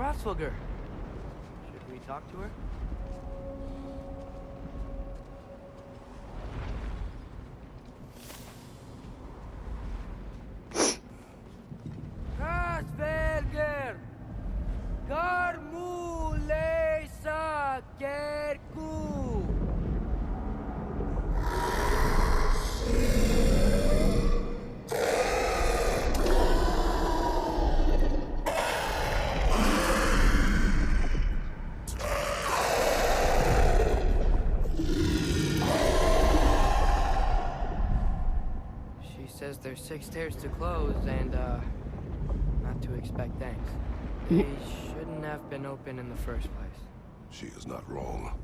Hrothgar. Should we talk to her? Hrothgar! Garmulesa Kerku! She says there's 6 stairs to close and, not to expect thanks. They shouldn't have been open in the first place. She is not wrong.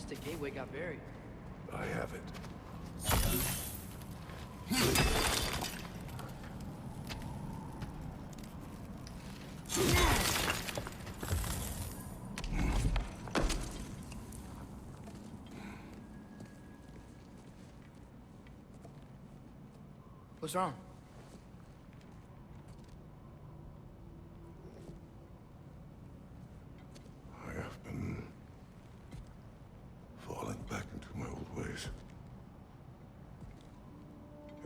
The gateway got buried. I have it. What's wrong? I have been falling back into my old ways.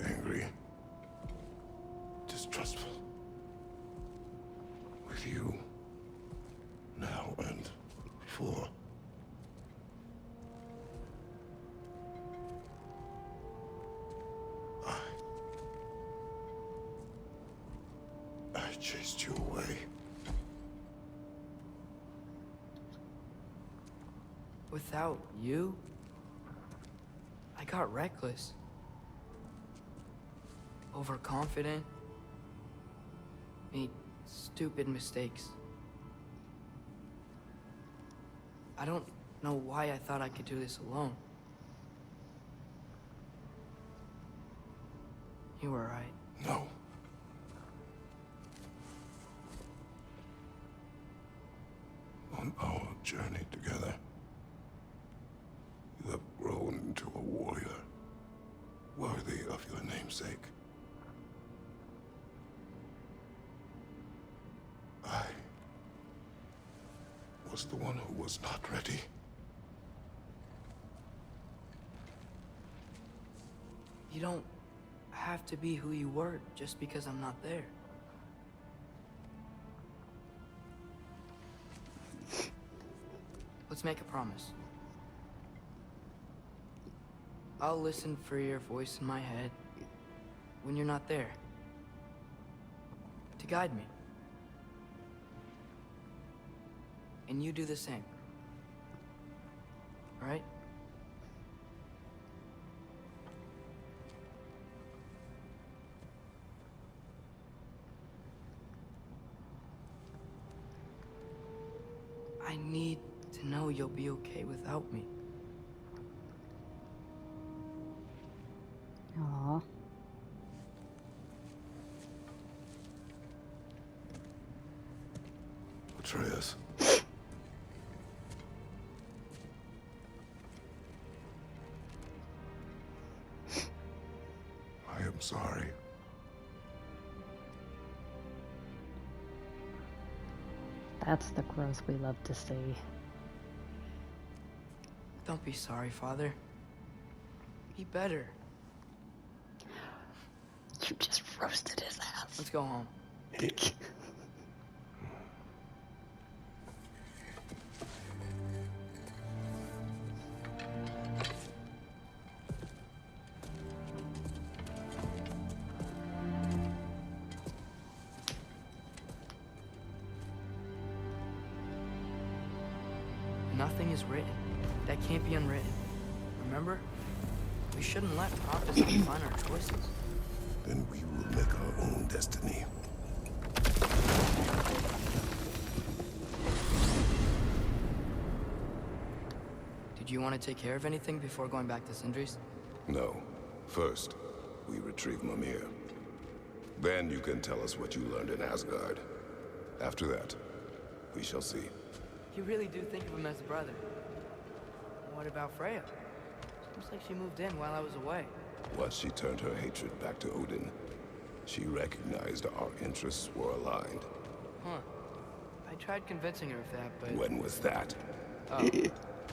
Angry. Distrustful. With you. Now and before. I chased you away. Without you, I got reckless. Overconfident. Made stupid mistakes. I don't know why I thought I could do this alone. You were right. No. On our journey together, you have grown into a warrior, worthy of your namesake. I was the one who was not ready. You don't have to be who you were just because I'm not there. Let's make a promise. I'll listen for your voice in my head when you're not there, to guide me. And you do the same. All right? I need to know you'll be okay without me. Aww. Atreus. I am sorry. That's the growth we love to see. Don't be sorry, Father. Be better. You just roasted his ass. Let's go home. Nothing is written that can't be unwritten. Remember? We shouldn't let prophecy define our choices. Then we will make our own destiny. Did you want to take care of anything before going back to Sindri's? No. First, we retrieve Mimir. Then you can tell us what you learned in Asgard. After that, we shall see. You really do think of him as a brother. What about Freya? Seems like she moved in while I was away. Once she turned her hatred back to Odin, she recognized our interests were aligned. Huh. I tried convincing her of that, but... When was that? Oh,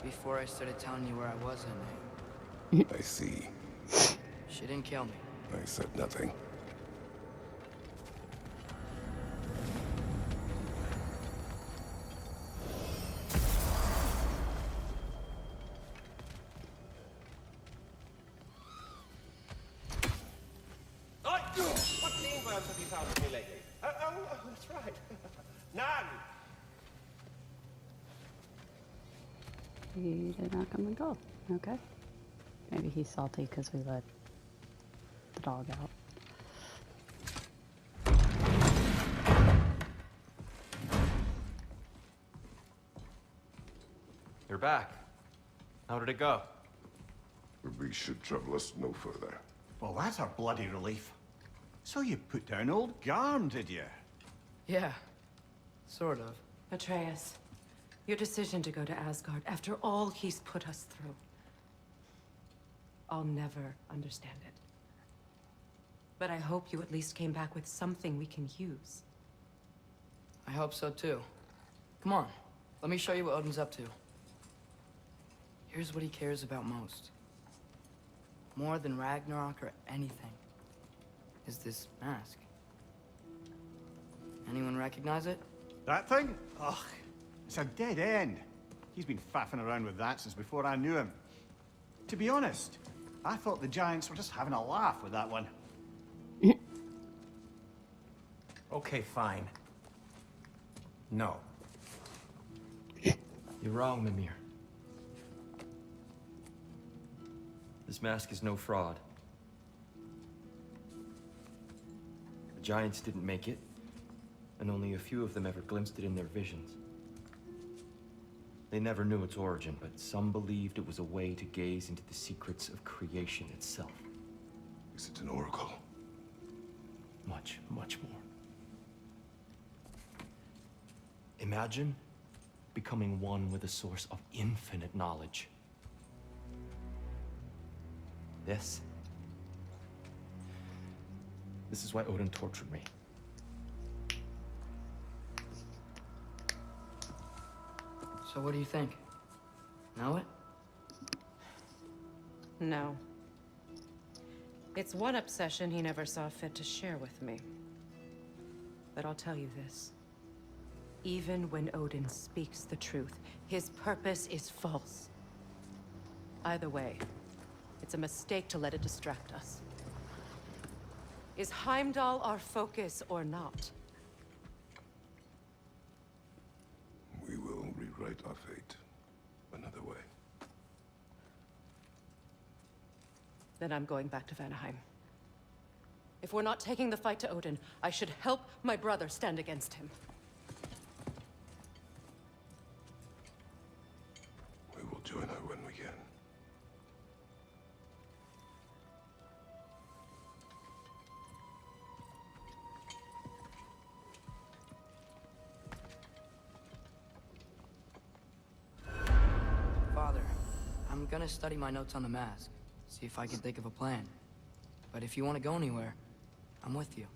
before I started telling you where I was that night. I see. She didn't kill me. I said nothing. What name words have you found for me lately? Oh, that's right. None! He did not come and go. Okay. Maybe he's salty because we let the dog out. You're back. How did it go? The beast should trouble us no further. Well, that's a bloody relief. So you put down old Garm, did you? Yeah, sort of. Atreus, your decision to go to Asgard after all he's put us through. I'll never understand it. But I hope you at least came back with something we can use. I hope so too. Come on, let me show you what Odin's up to. Here's what he cares about most. More than Ragnarok or anything. Is this mask. Anyone recognize it? That thing? Ugh, it's a dead end. He's been faffing around with that since before I knew him. To be honest, I thought the giants were just having a laugh with that one. Okay, fine. No. You're wrong, Mimir. This mask is no fraud. The giants didn't make it, and only a few of them ever glimpsed it in their visions. They never knew its origin, but some believed it was a way to gaze into the secrets of creation itself. Is it an oracle? Much, much more. Imagine becoming one with a source of infinite knowledge. This is why Odin tortured me. So what do you think? Know it? No. It's one obsession he never saw fit to share with me. But I'll tell you this. Even when Odin speaks the truth, his purpose is false. Either way, it's a mistake to let it distract us. Is Heimdall our focus or not? We will rewrite our fate another way. Then I'm going back to Vanaheim. If we're not taking the fight to Odin, I should help my brother stand against him. We will join her when we can. Father, I'm gonna study my notes on the mask. See if I can think of a plan. But if you want to go anywhere, I'm with you.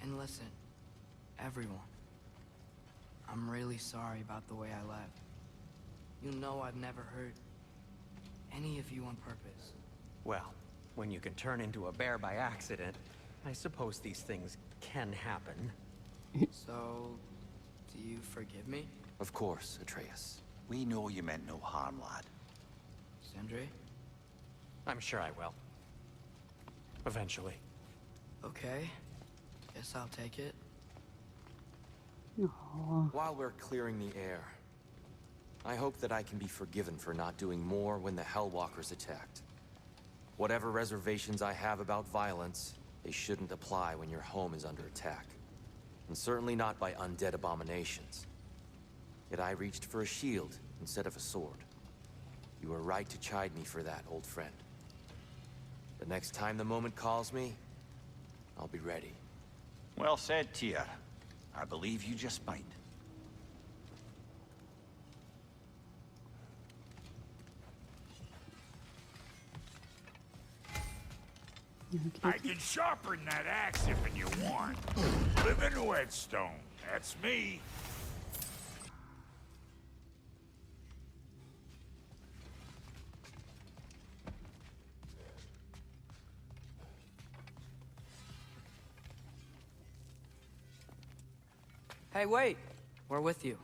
And listen, everyone. I'm really sorry about the way I left. You know I've never hurt any of you on purpose. Well, when you can turn into a bear by accident, I suppose these things can happen. So, do you forgive me, Of course, Atreus. We know you meant no harm, lad. Sindri? I'm sure I will. Eventually. Okay. Guess I'll take it. Aww. While we're clearing the air, I hope that I can be forgiven for not doing more when the Hellwalkers attacked. Whatever reservations I have about violence, they shouldn't apply when your home is under attack. And certainly not by undead abominations. Yet I reached for a shield instead of a sword. You were right to chide me for that, old friend. The next time the moment calls me, I'll be ready. Well said, Tyr. I believe you just might. I can sharpen that axe if you want. Live in Whetstone. That's me. Hey, wait! We're with you.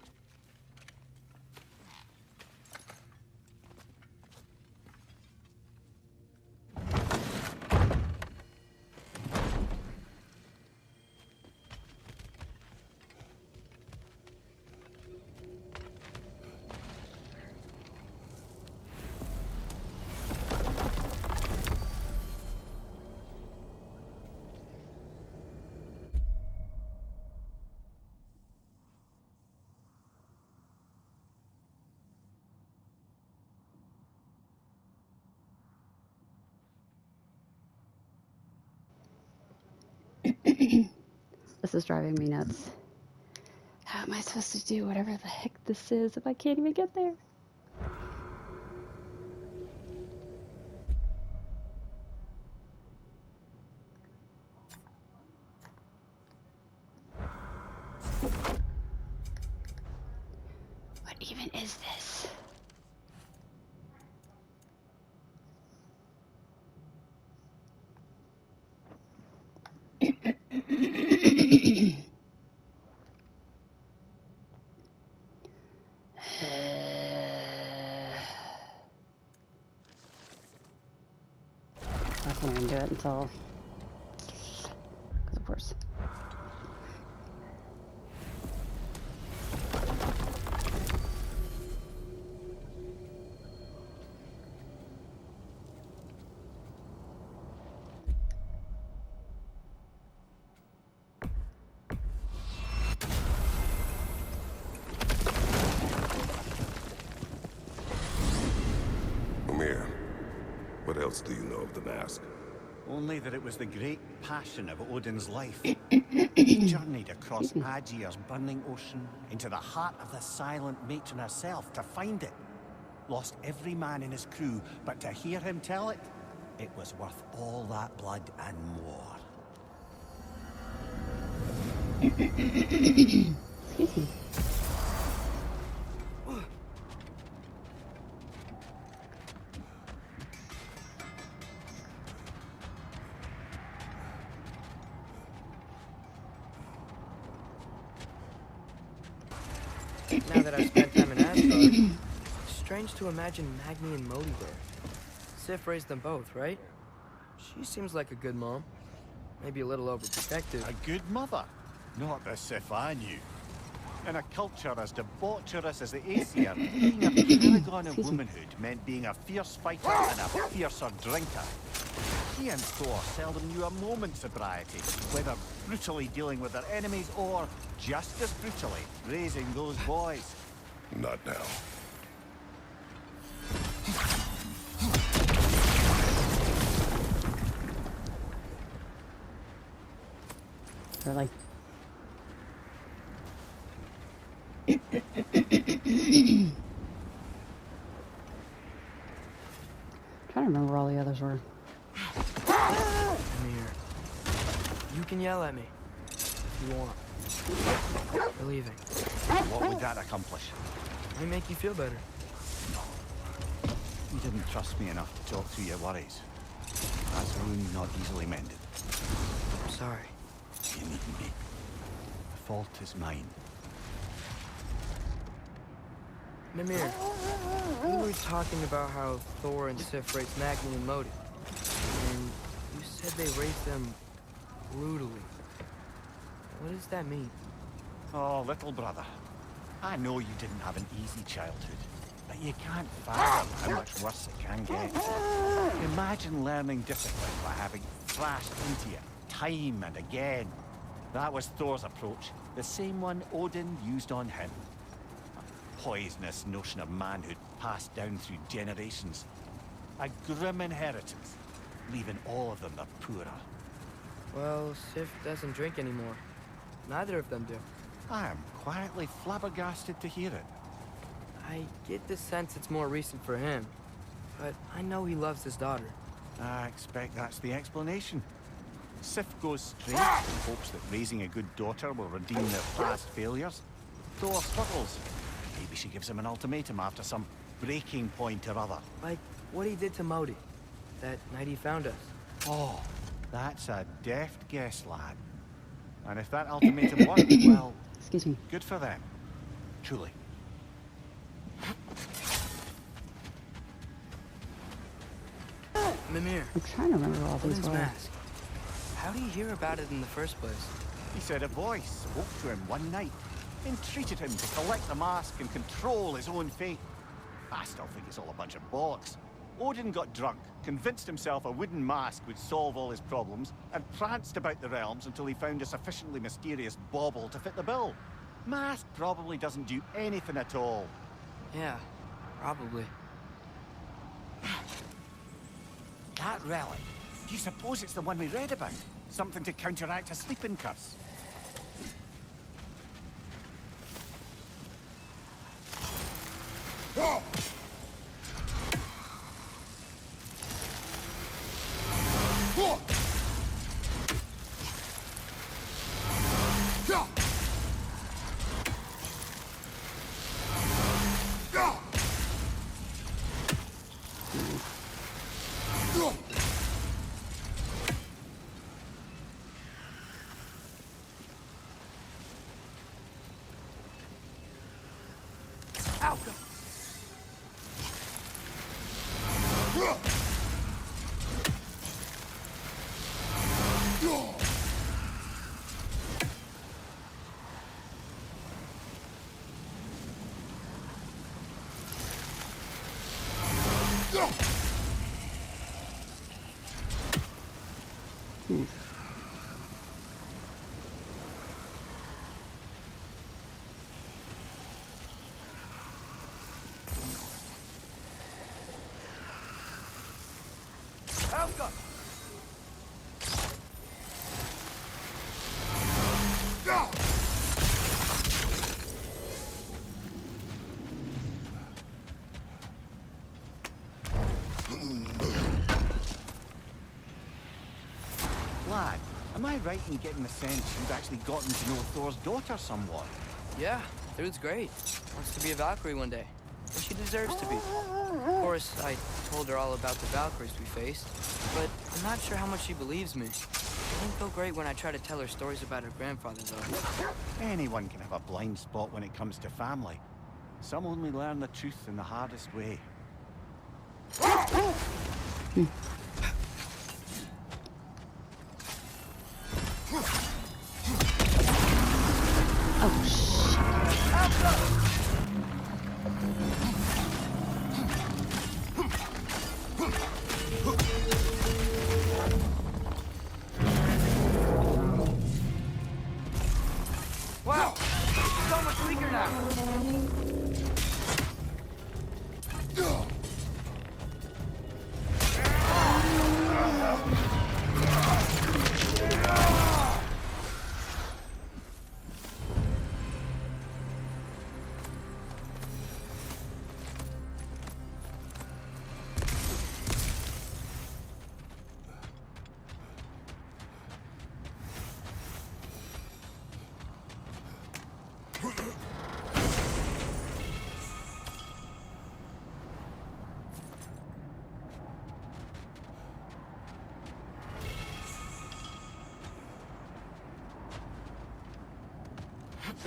This is driving me nuts. How am I supposed to do whatever the heck this is if I can't even get there? What even is this? I'm not gonna do it until, because of course. Mimir, what else do you know of the mask? Only that it was the great passion of Odin's life. He journeyed across Aegir's burning ocean into the heart of the silent matron herself to find it. Lost every man in his crew, but to hear him tell it, it was worth all that blood and more. Excuse me. Now that I've spent time in Asgard, it's strange to imagine Magni and Modi there. Sif raised them both, right? She seems like a good mom. Maybe a little overprotective. A good mother, not the Sif I knew. In a culture as debaucherous as the Aesir, being a paragon of womanhood meant being a fierce fighter and a fiercer drinker. She and Thor seldom knew a moment's sobriety, whether brutally dealing with their enemies or, just as brutally, raising those boys. Not now. Really? Trying to remember where all the others were. Amir, you can yell at me if you want. We're leaving. What would that accomplish? May make you feel better. You didn't trust me enough to talk through your worries. That's a wound not easily mended. I'm sorry. You needn't be. The fault is mine. Mimir, we were talking about how Thor and Sif raised Magni and Modi. And you said they raised them brutally. What does that mean? Oh, little brother. I know you didn't have an easy childhood, but you can't fathom how much worse it can get. Imagine learning discipline by having thrashed into you time and again. That was Thor's approach, the same one Odin used on him. poisonous notion of manhood passed down through generations. A grim inheritance, leaving all of them the poorer. Well, Sif doesn't drink anymore. Neither of them do. I am quietly flabbergasted to hear it. I get the sense it's more recent for him, but I know he loves his daughter. I expect that's the explanation. Sif goes straight and hopes that raising a good daughter will redeem their past failures. Thor struggles. Maybe she gives him an ultimatum after some breaking point or other. Like what he did to Modi, that night he found us. Oh, that's a deft guess, lad. And if that ultimatum worked, well, Excuse me. good for them. Truly. Mimir, I'm trying to remember all these Odin's words. mask. How do you hear about it in the first place? He said a voice spoke to him one night, entreated him to collect the mask and control his own fate. I still think it's all a bunch of bollocks. Odin got drunk, convinced himself a wooden mask would solve all his problems, and pranced about the realms until he found a sufficiently mysterious bauble to fit the bill. Mask probably doesn't do anything at all. Yeah, probably. That relic. Do you suppose it's the one we read about? Something to counteract a sleeping curse? Lad, am I right in getting the sense you've actually gotten to know Thor's daughter somewhat? Yeah, dude's great. Wants to be a Valkyrie one day. And she deserves to be. Of course, I told her all about the Valkyries we faced, but I'm not sure how much she believes me. It doesn't feel great when I try to tell her stories about her grandfather, though. Anyone can have a blind spot when it comes to family. Some only learn the truth in the hardest way. Oh, shit. Wow! So much weaker now!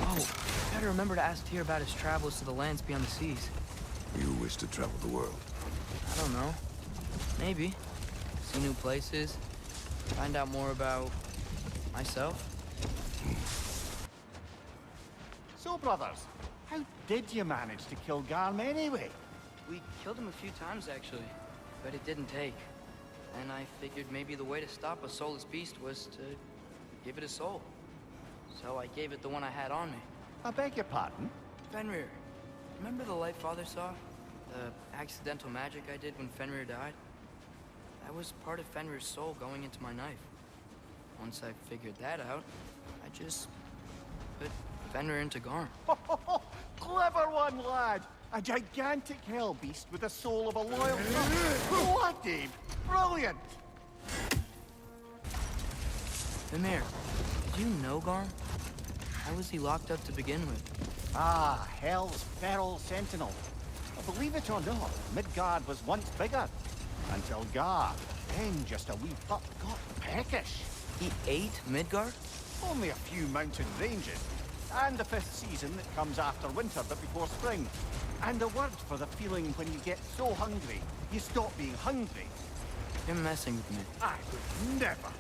Oh, gotta remember to ask Tyr about his travels to the lands beyond the seas. You wish to travel the world. I don't know. Maybe. See new places. Find out more about myself. So, brothers, how did you manage to kill Garm anyway? We killed him a few times, actually, but it didn't take. And I figured maybe the way to stop a soulless beast was to give it a soul. So I gave it the one I had on me. I beg your pardon? Fenrir. Remember the light Father saw? The accidental magic I did when Fenrir died? That was part of Fenrir's soul going into my knife. Once I figured that out, I just put Fenrir into Gore. Clever one, lad! A gigantic hell beast with the soul of a loyal son. Bloody brilliant! Mimir, did you know Gore? How was he locked up to begin with? Ah, Hell's feral sentinel. Believe it or not, Midgard was once bigger. Until Gar, then just a wee pup, got peckish. He ate Midgard? Only a few mountain ranges. And the 5th season that comes after winter but before spring. And a word for the feeling when you get so hungry, you stop being hungry. You're messing with me. I would never.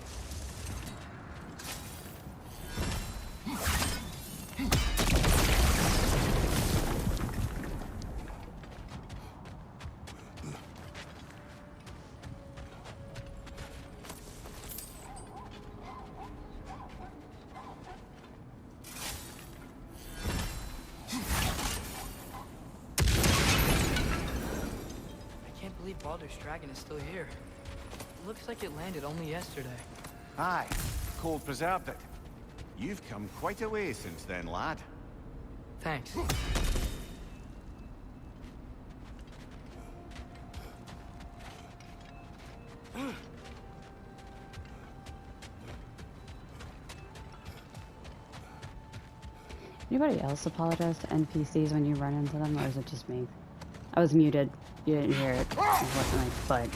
Baldur's dragon is still here. Looks like it landed only yesterday. Aye, cold preserved it. You've come quite a way since then, lad. Thanks. Anybody else apologize to NPCs when you run into them, or is it just me? I was muted. You didn't hear it, unfortunately, but...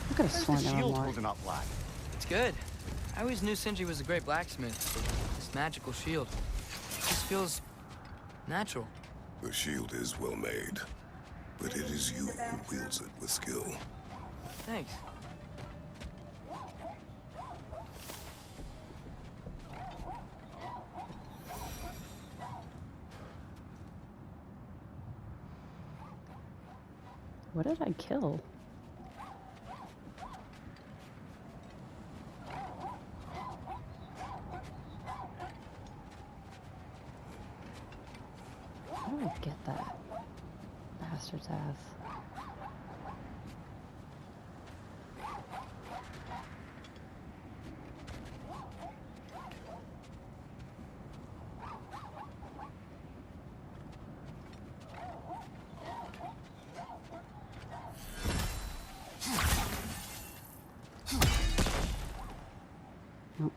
I could have How's sworn the there were shield more. holding up, lad? It's good. I always knew Sindri was a great blacksmith. This magical shield. It just feels natural. The shield is well made, but it is you who wields it with skill. Thanks. What did I kill? How do I get that bastard's ass? Nope.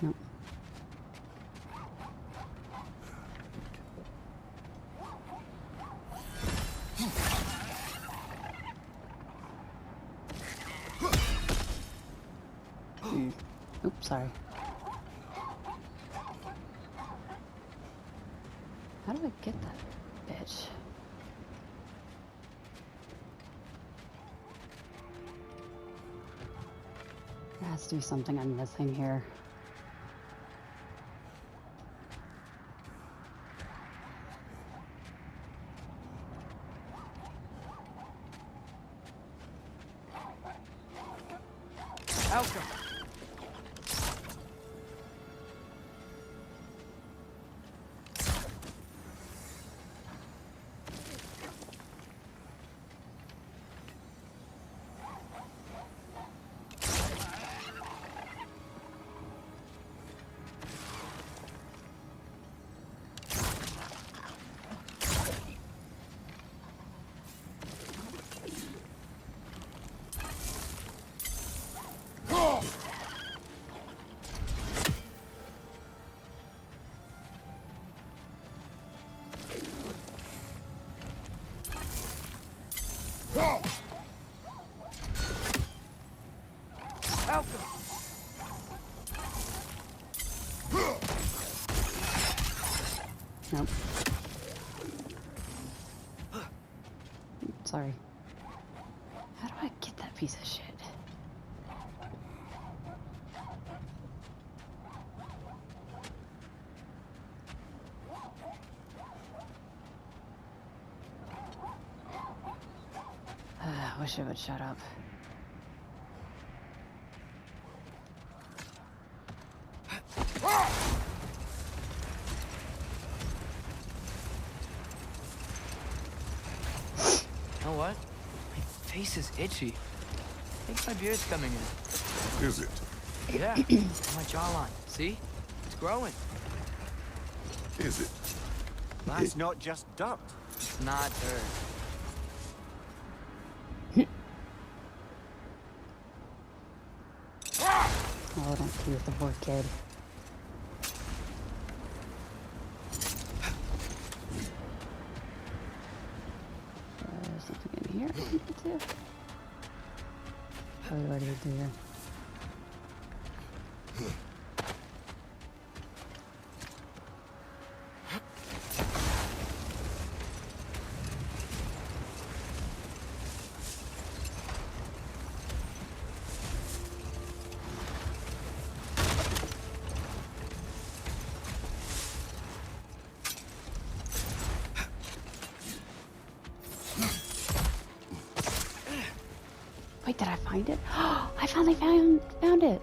Nope. Oops, sorry. How do I get that bitch? There has to be something I'm missing here. Outcome. Nope. Sorry. How do I get that piece of shit? I wish it would shut up. You know what? My face is itchy. I think my beard's coming in. Is it? Yeah, on my jawline. See? It's growing. Is it? That's not just dirt. It's not dirt. Oh, don't tease the poor kid. There's something in here I need to do. Oh, what do you do here? Wait, did I find it? I finally found it!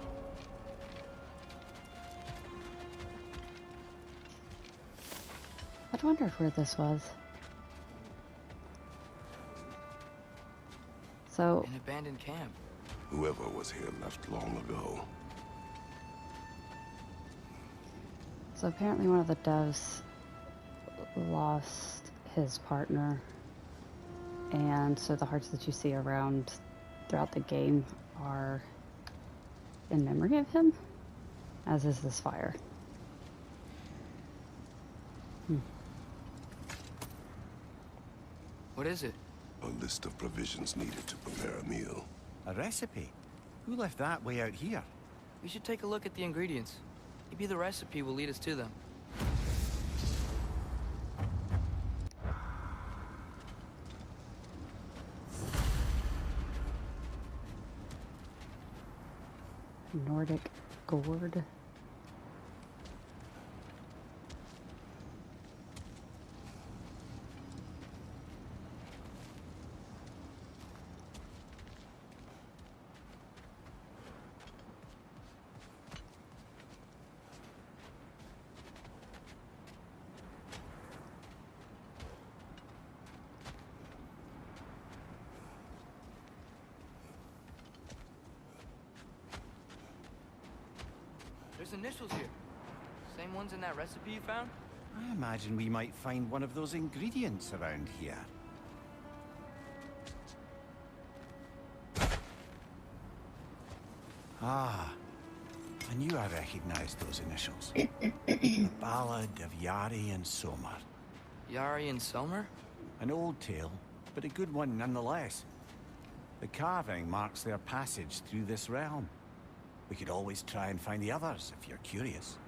I wondered where this was. So, An abandoned camp. Whoever was here left long ago. so apparently one of the devs lost his partner, and so the hearts that you see around throughout the game are in memory of him, as is this fire. What is it? A list of provisions needed to prepare a meal. A recipe? Who left that way out here? We should take a look at the ingredients. Maybe the recipe will lead us to them. Nordic gourd. There's initials here. Same ones in that recipe you found? I imagine we might find one of those ingredients around here. Ah, I knew I recognized those initials. The Ballad of Yari and Somar. Yari and Selmer? An old tale, but a good one nonetheless. The carving marks their passage through this realm. We could always try and find the others, if you're curious.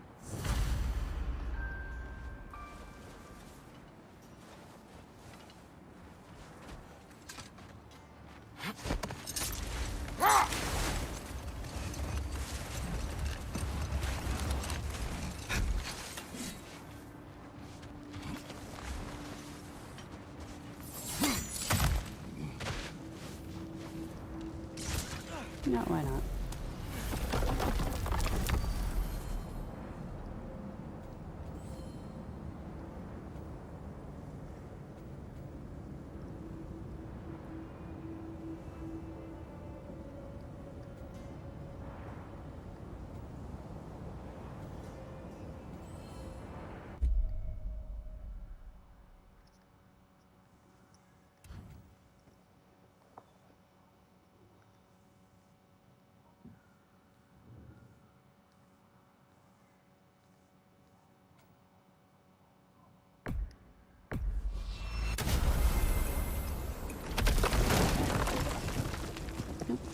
No, why not?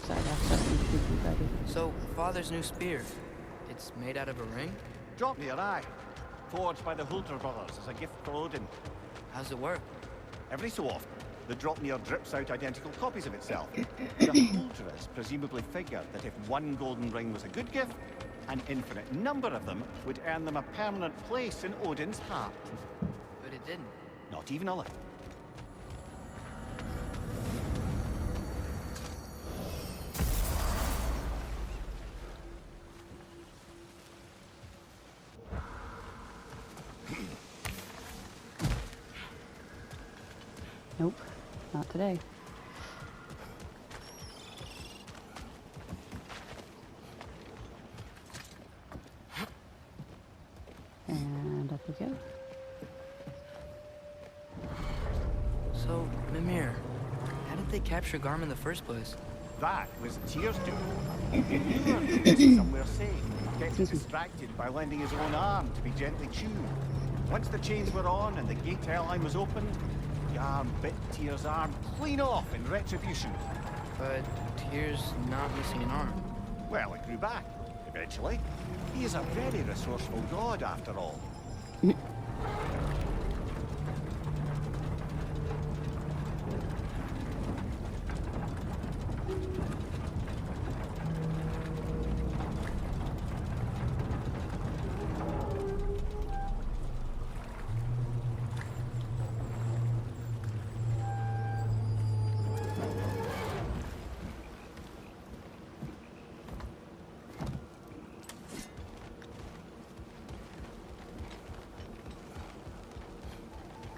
Sorry, that's just me, buddy. So, Father's new spear. It's made out of a ring? Drop me your eye. forged by the Hulter brothers as a gift for Odin. How's it work? Every so often, the Dropnir drips out identical copies of itself. The Huldrers presumably figured that if one golden ring was a good gift, an infinite number of them would earn them a permanent place in Odin's heart. But it didn't. Not even a little. Nope, not today. And up we go. So, Mimir, how did they capture Garm in the first place? That was Tyr's doing. He lured somewhere safe, kept him distracted by lending his own arm to be gently chewed. Once the chains were on and the gate airline was open, Garm bit Tyr's arm clean off in retribution. But Tyr's not missing an arm. Well, it grew back, eventually. He is a very resourceful god, after all.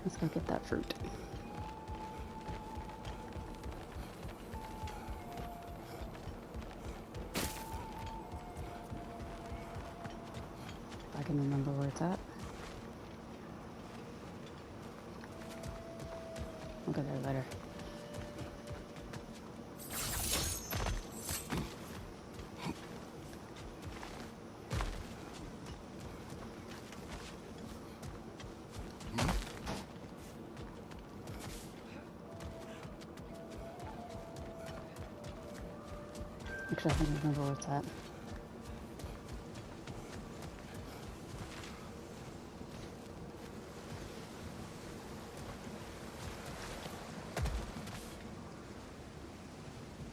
Let's go get that fruit. If I can remember where it's at. I'll go there later. Actually, I think I remember where it's at.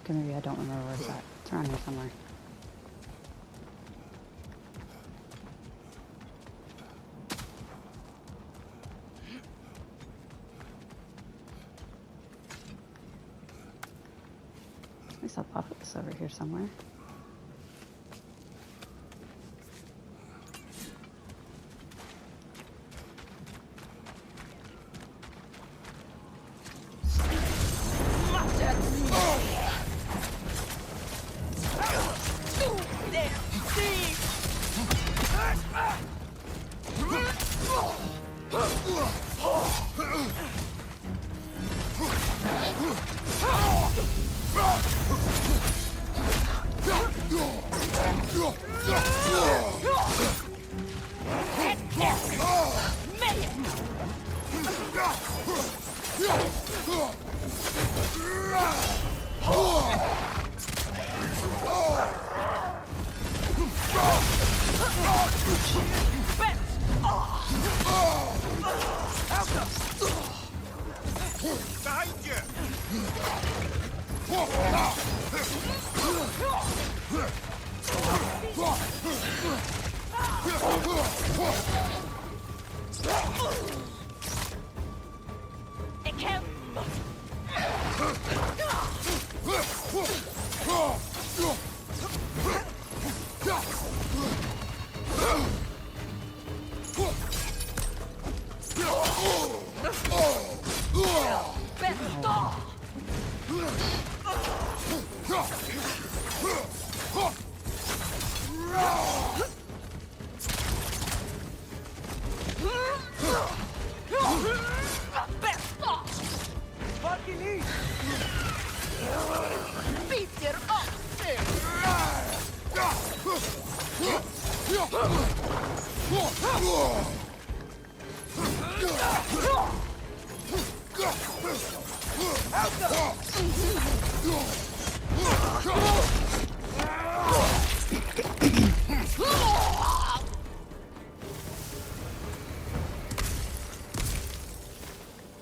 Okay, maybe I don't remember where it's at. It's around here somewhere. At least I'll pop this over here somewhere.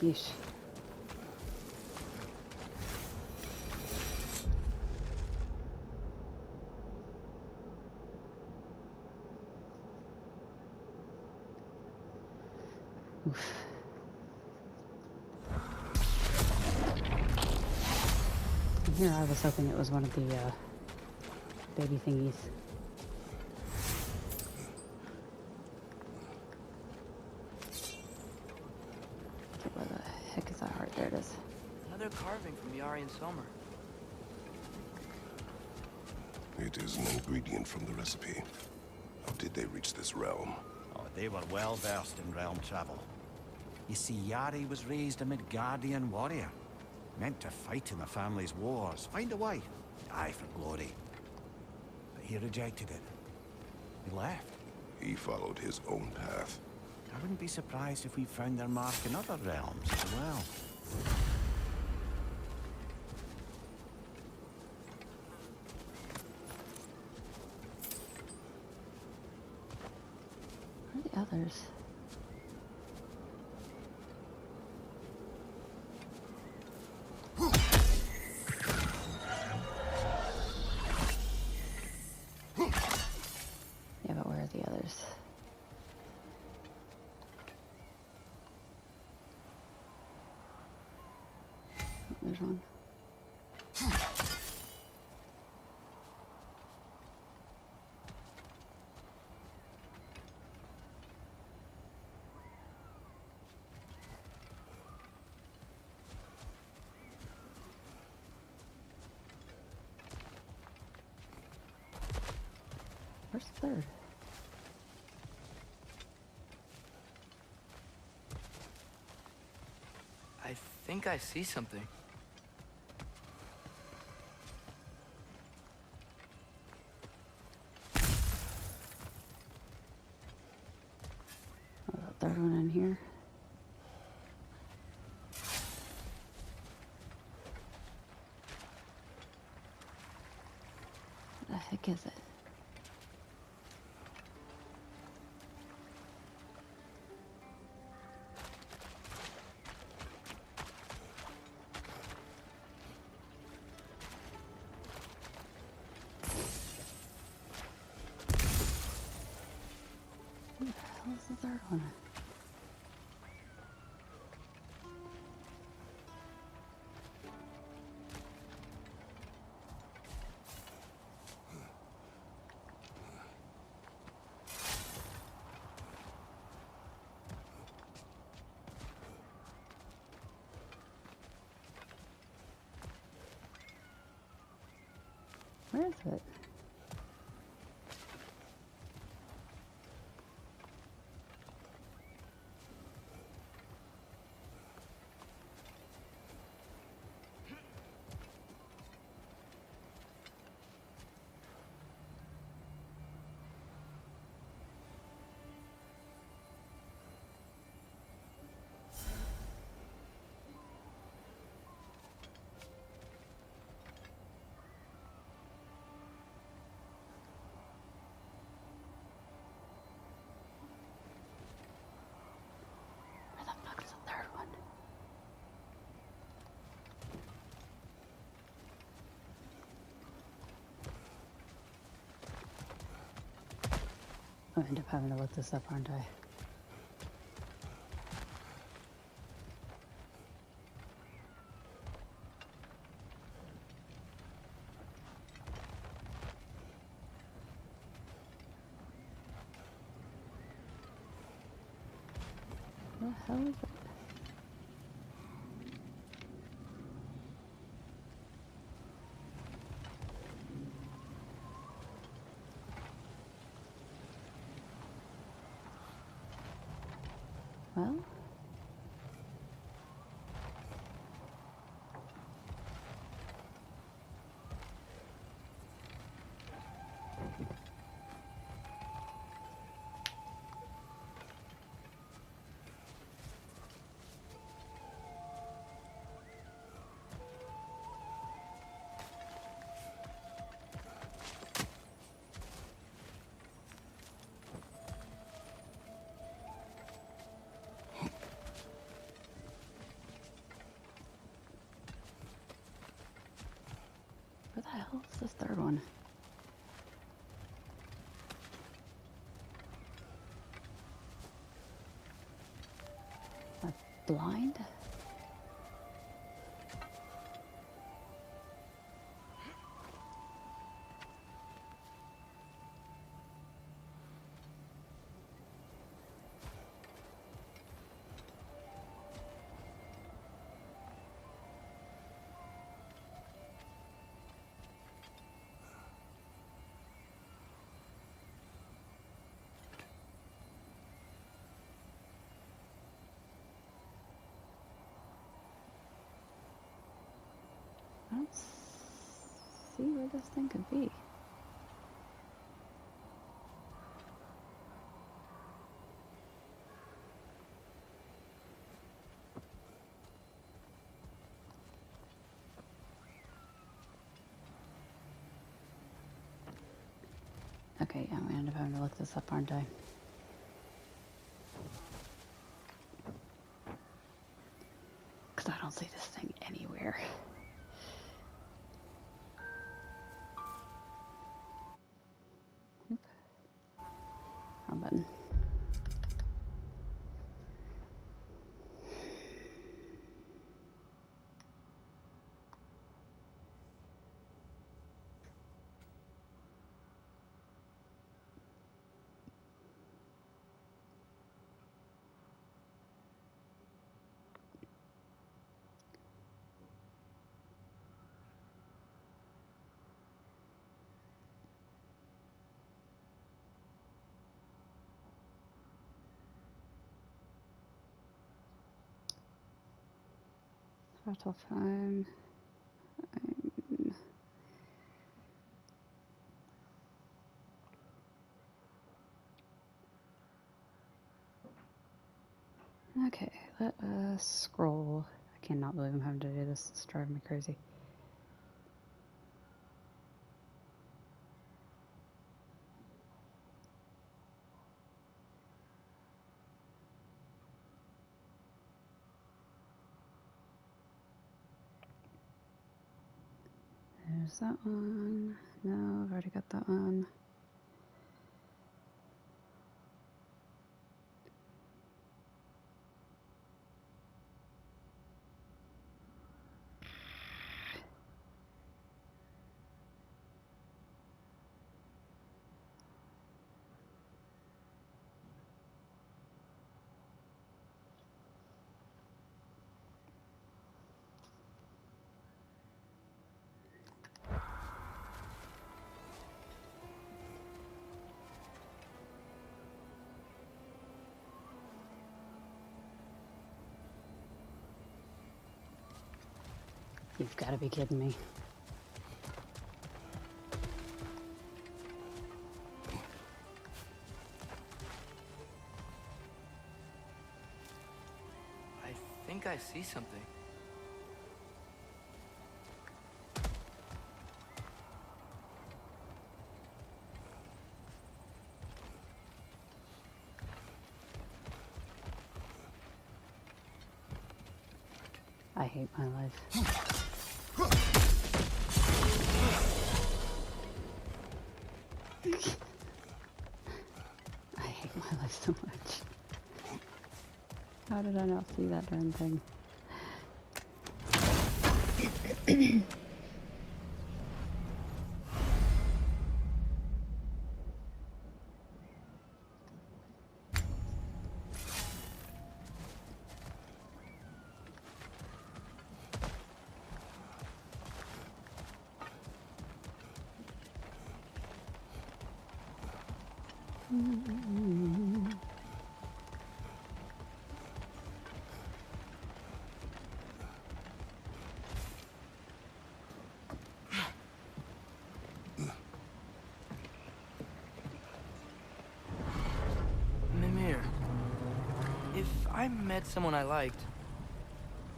Yeesh. Oof. And here I was hoping it was one of the baby thingies. Okay, where the heck is that heart? There it is. Another carving from Yari and Somer. It is an ingredient from the recipe. How did they reach this realm? Oh, they were well versed in realm travel. You see, Yari was raised a Midgardian warrior, meant to fight in the family's wars, find a way, die for glory. But he rejected it. He left. He followed his own path. I wouldn't be surprised if we found their mark in other realms as well. Where are the others? Yeah, but where are the others? Oh, there's one. Where's the third? I think I see something. Oh, the third one in here. What the heck is it? Where the hell is the third one? Where is it? Where the fuck is the third one? I'll end up having to look this up, aren't I? What the hell is it? Well, this third one? A blind? I don't see where this thing could be. Okay, I'm gonna end up having to look this up, aren't I? Because I don't see this thing anywhere. Oop. Wrong button. Total time. Okay, let us scroll. I cannot believe I'm having to do this. It's driving me crazy. There's that one. No, I've already got that one. You've got to be kidding me. I think I see something. I hate my life. I hate my life so much. How did I not see that darn thing? Mimir, if I met someone I liked,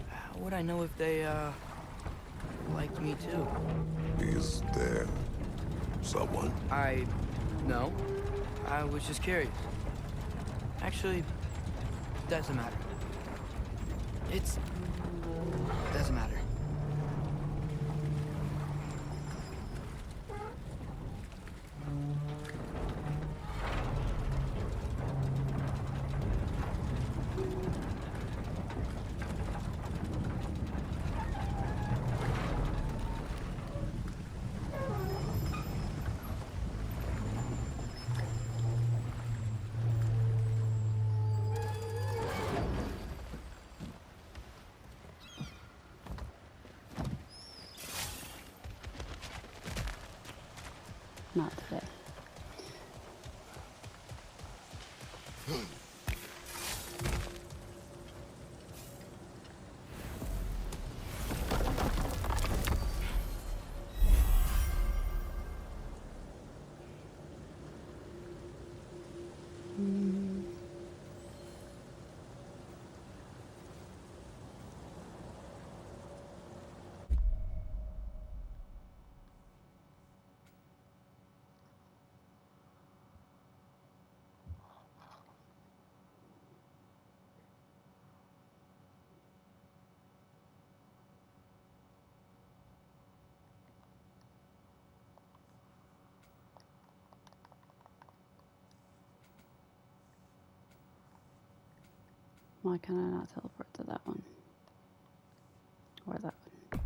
how would I know if they, liked me too? Is there someone? No. I was just curious. Actually, doesn't matter. Doesn't matter. Why can I not teleport to that one? Or that one?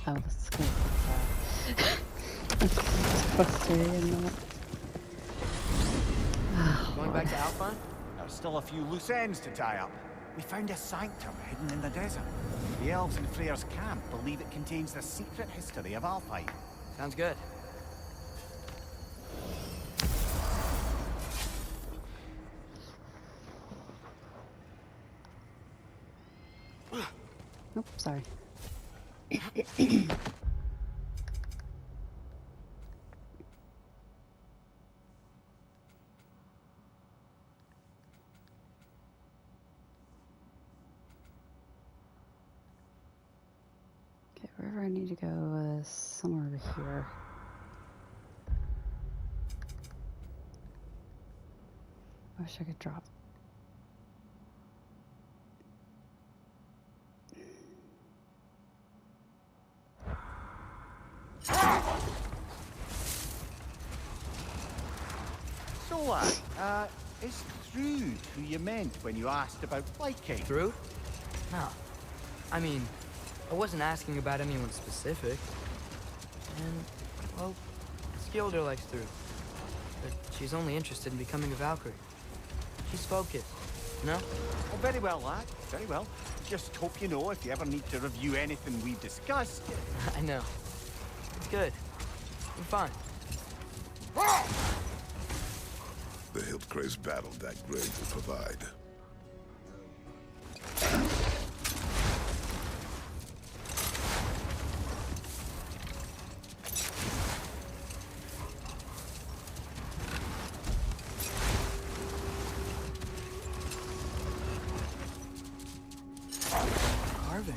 Oh, this is because it's frustrating and not. Oh, Going back to Alpine? There's still a few loose ends to tie up. We found a sanctum hidden in the desert. The elves in Freyr's camp believe it contains the secret history of Alpine. Sounds good. Oh, sorry. Okay, wherever I need to go is somewhere over here. I wish I could drop. So, is Thrude who you meant when you asked about Viking? Through? No. I mean, I wasn't asking about anyone specific. And, well, Skilder likes Through. But she's only interested in becoming a Valkyrie. She's focused, you know? Oh, very well, lad. Very well. Just hope you know if you ever need to review anything we've discussed. I know. It's good. I'm fine. The Hildcrave's battle that grave will provide. Carving.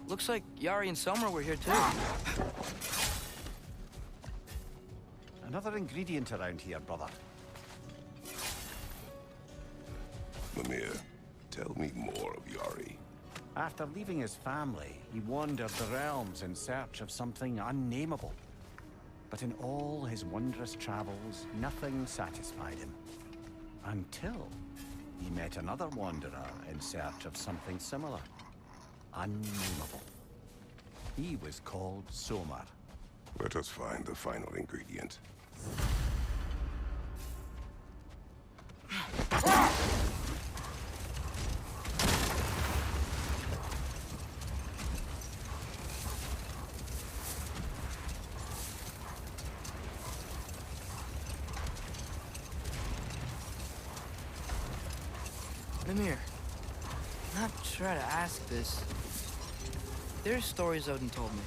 Looks like Yari and Sommer were here too. Another ingredient around here, brother. Mimir, tell me more of Yari. After leaving his family, he wandered the realms in search of something unnameable. But in all his wondrous travels, nothing satisfied him. Until he met another wanderer in search of something similar. Unnameable. He was called Sommer. Let us find the final ingredient. Mimir, not try to ask this. There's stories Odin told me,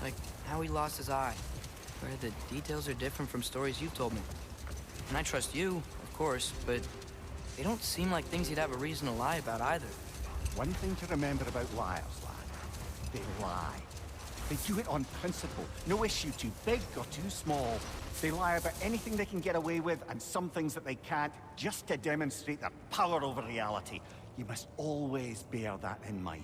like how he lost his eye, where the details are different from stories you've told me. And I trust you, of course, but they don't seem like things he'd have a reason to lie about either. One thing to remember about liars, lad. They lie. They do it on principle. No issue too big or too small. They lie about anything they can get away with and some things that they can't, just to demonstrate their power over reality. You must always bear that in mind.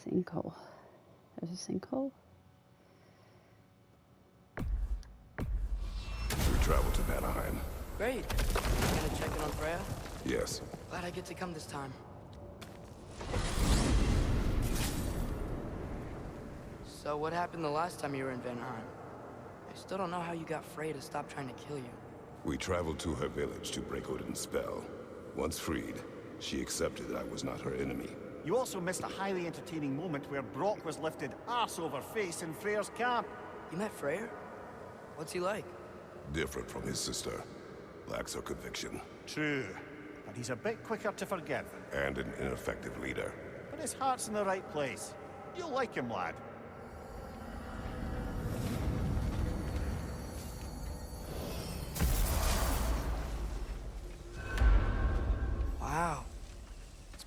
Sinkhole. There's a sinkhole? We travel to Vanaheim. Great. Gonna check in on Freya? Yes. Glad I get to come this time. So what happened the last time you were in Vanaheim? I still don't know how you got Freya to stop trying to kill you. We traveled to her village to break Odin's spell. Once freed, she accepted that I was not her enemy. You also missed a highly entertaining moment where Brock was lifted arse over face in Freyr's camp. You met Freyr? What's he like? Different from his sister. Lacks her conviction. True. But he's a bit quicker to forgive. And an ineffective leader. But his heart's in the right place. You'll like him, lad.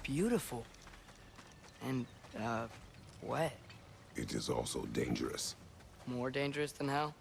beautiful. And, wet. It is also dangerous. More dangerous than hell?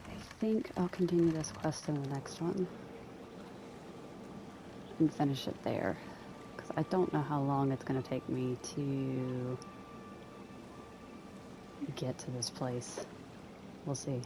I think I'll continue this quest in the next one and finish it there, because I don't know how long it's going to take me to get to this place. We'll see.